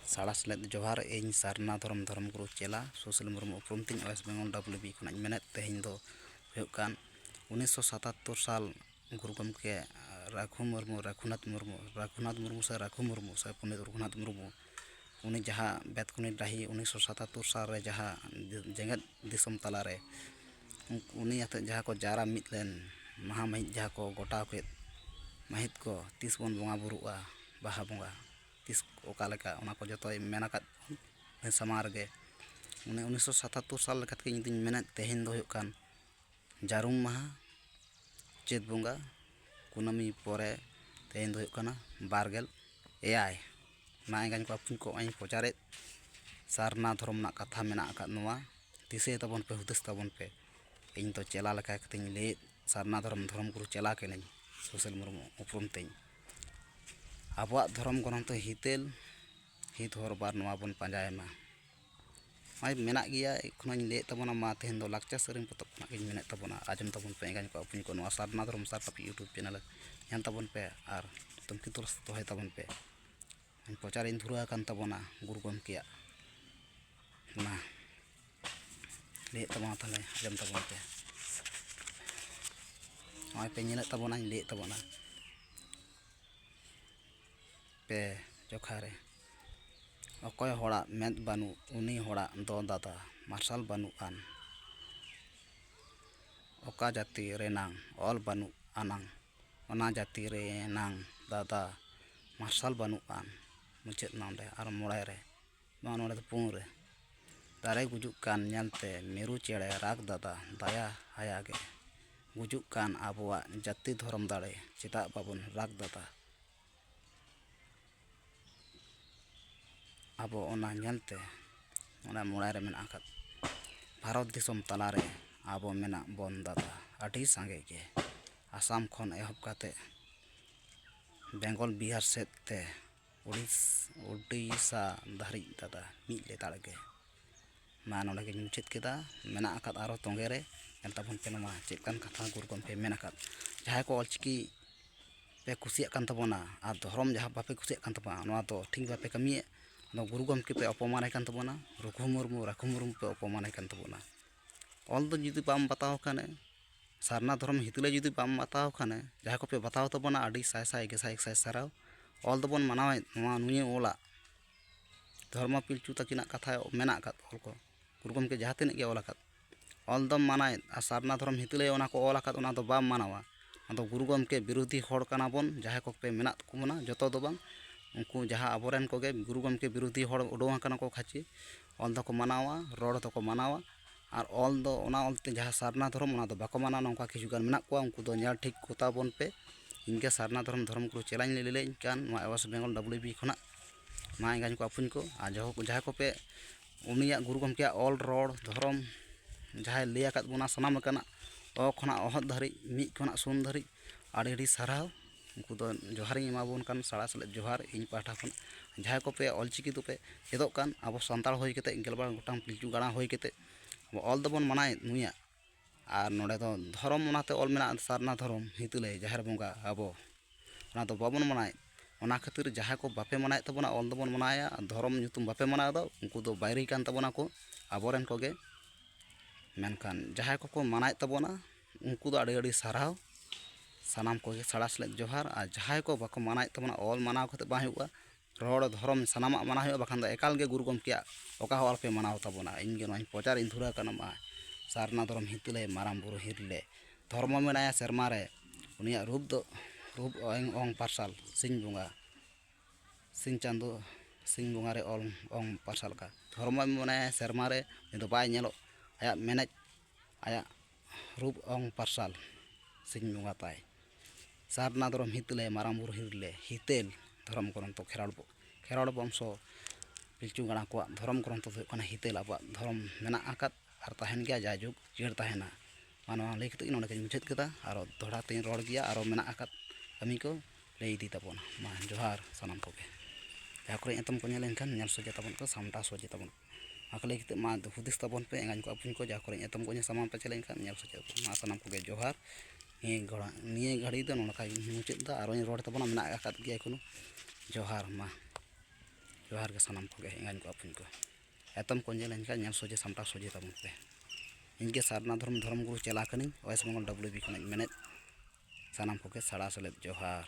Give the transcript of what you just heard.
ᱥᱟᱲᱟ ᱥᱮᱞᱮᱫ ᱡᱚᱦᱟᱨ ᱤᱧ ᱥᱟᱨᱱᱟ ᱫᱷᱚᱨᱚᱢ ᱜᱩᱨᱩ ᱪᱮᱞᱟ ᱥᱩᱥᱤᱞ ᱢᱩᱨᱢᱩ ᱩᱯᱨᱩᱢ ᱛᱤᱧ ᱳᱭᱮᱥᱴ ᱵᱮᱝᱜᱚᱞ WB ᱠᱷᱚᱱᱟᱜ ᱤᱧ ᱢᱮᱱᱮᱫ ᱛᱮᱦᱮᱧ ᱫᱚ ᱦᱩᱭᱩᱜ ᱠᱟᱱ 1977 ᱥᱟᱞ ᱜᱩᱨᱩ ᱜᱚᱢᱠᱮ ᱨᱟᱹᱜᱷᱩᱱᱟᱛᱷ ᱢᱩᱨᱢᱩ ᱥᱮ ᱯᱚᱱᱰᱤᱛ ᱨᱚᱜᱷᱩᱱᱟᱛᱷ ᱢᱩᱨᱢᱩ उन्नी जहाँ बेतकुनी डाही 1977 साल रे जहाँ जेगेत दिसम तलारे उन्नी आते जहाँ को जारा मिद लेन महा महित जहाँ को गोटा के महित को तीस बन बोंगा बुरुआ बाहा बोंगा तीस ओका लेका ओना को जतोय मेनाकात समार गे उन्नी 1977 साल लेकात के इदिन मेनेत तेहेन दो हुयुग कान जारुम महा चेत बोंगा कुनामी पोरे तेहेन दो हुयुग काना बारगेल एआई ना एंगान को अपन को आई पचारे सारना धर्म ना कथा मेना अकाद नोआ दिसे तबन पे हुदिस तबन पे इन तो चेला लेका कतिन ले सारना धर्म गुरु चेला केने सुशील मुर्मू उपरुम तेñ आबोआग धर्म गणन तो हितेल हित हर बार नोआ बन पांजाय मा माय मेना गिया एखनो ले तबना मा तेहेन दो लाक्चा सरिन पतप ना गिन मेने तबना आजम तबन पे एंगान को अपन को नोआ सारना धर्म सार कापी यूट्यूब चैनल यान तबन पे आर तुमकी तुरस तो है तबन पे प्रचार इन धुरा कान तबना गुरु गमकेया ना ले तबना तले आजम तबन पे नोय पे नेले तबना ले तबना पे जोखारे अकय होड़ा मेद बानु उनी होड़ा दो दादा मार्शल बानु आन ओका जाति रेनांग ऑल बानु आनांग ओना जाति रेनांग दादा मार्शल बानु आन मुचाद नोंडे आर मोड़े रे मा नोंडे पुं रे दारे गुजुक कान नेलते मेरु चेड़े राग दादा दाया हायागे गुजुक कान आबोआ जाति धर्म दाड़े चेदा बाबन राग दादा आबो ओना नेलते ओना मोड़े रे मेना आकाद भारत दिसम तलारे आबो मेना बन दादा आठी सांगे गे आसाम खन एहब काते बेंगल बिहार सेद ते उड़ीसा धारी दादा मिद लेताड़ गे मा नोंडे गे मुचाद केदा मेना आकाद आरो तोंगे रे एंताबन पे नमा चेदकान कथा गुरु गमके मेन आकाद जहां को ऑलचिकी पे कुसिया कान तबना आर धर्म जहां बापे कुसिया कान तबना नोआ तो ठीक बापे कमिए गुरु गमके पे अपमान कान तबना राघु मुर्मू पे अपमान कान तबना ऑल दो जुदी बाम बताओ खाने सारना धर्म हितले जुदी बाम बताओ खाने जहां को पे बताओ तबना आडी साय साय गेसाय साराव ऑल दबन मानावे नोआ नुये ओला धर्म पिलचू तकिना कथा मेना आकाद ऑल को गुरु गमके जहां तिने गे ओल आकाद ऑल दम मानाय आ सारना धर्म हितले ओना को ऑल आकाद ओना दो बाम मानावा आदो गुरु गमके विरोधी होड़ काना बन जहां को पे मेना को मना जतो दो बांग उनको जहां आबोरेन को गे गुरु गमके विरोधी होड़ उडोवा काना को खाची ऑल दो को मानावा रोड दो को मानावा और ऑल दो ओना ऑलते जहां सारना धर्म ओना दो बाको माना नोंका किछु गान मेना को उनको दो न्याल ठीक कोता बन पे इनके सारना धर्म गुरु चेलाñ ले कान वेस्ट बेंगल WB खना मा एंगाñ को अपन को आ जहां को पे उनिया गुरु गमके ऑल रोड धर्म जहां ले आकाद बोना सनाम काना ओ खना अहद धारी मी खना सुन धारी आड़ी आड़ी साराव उनको दो जोहार एमा बोन कान साड़ा सले जोहार इन पाठा खन जहां को पे ऑलचिकी तो पे चेदो कान अब सांताल होय केते गेलबार गोटांग पिलचू गाड़ा होय केते ऑल दबन मनाय नुया और नोडे दो धर्म ओनाते ऑल मेना सारना धर्म हितले जाहेर बोंगा आबो ओना दो बाबन मनाय ओना खातिर जहां को बापे मनाय तबना ऑल दबन मनाया धर्म nyutum बापे मनाय दो उनको दो बायरी कान तबना को आबोरेन को गे मेनकान जहां को मनाय तबना उनको दो आड़ी आड़ी साराव सानाम को साड़ा सलेद जोहार और जहां को बाको मनाय तबना ऑल मनाव कते बा हुआ रोड धर्म सानामा मना हुआ बाखान दो एकाल गे गुरु गमके ओका ऑल पे मनाव तबना इन गे नोई प्रचार इन धुरा काना मा सारना धर्म हितले माराम बुरु हिरले धर्म मेनाया शर्मा रे उनिया रूप ओंग पार्सल सिंह बुंगा सिंह चांदो सिंह बुंगा रे ऑल ओंग पार्सल का धर्म मेनाया शर्मा रे दो बाय नेलो आया मेनेज आया रूप ओंग पार्सल सिंह बुंगा ताय सारना धर्म हितले माराम बुरु हिरले हितेल धर्म ग्रंथ खेराड़ वंशो पिलचू गाड़ा को धर्म ग्रंथ दो काना हितेल अब धर्म मेना आकाद और तहन गया जायजुग चेड़ तहना मानवा लई कते नोडे के मुचाद केदा और दोहरा तेन रोड गया और मेना आकाद कमी को लई इदी तबना मा जोहार सनम को गे जहां करे एतम को नेल एनखान नेल सोजे तबन को सामटा सोजे तबन आके लई कते मा हुदिस तबन पे एंगाñ को अपन को जहां करे एतम को सामान पे चले एनखान नेल सोजे मा सनम को गे जोहार निये घड़ी दो नोडका मुचाद दा और रोड तबना मेना आकाद गया कोनो जोहार मा जोहार के सानाम को एंगाñ को अपुñ को एतम को ñel एनका ñel सोजे सामटा सोजे ताबुन पे इनके सारना धर्म गुरु चला कनिñ वेस्ट बेंगल WB खनाñ मेनेत सानाम को के साड़ा सेलेद जोहार।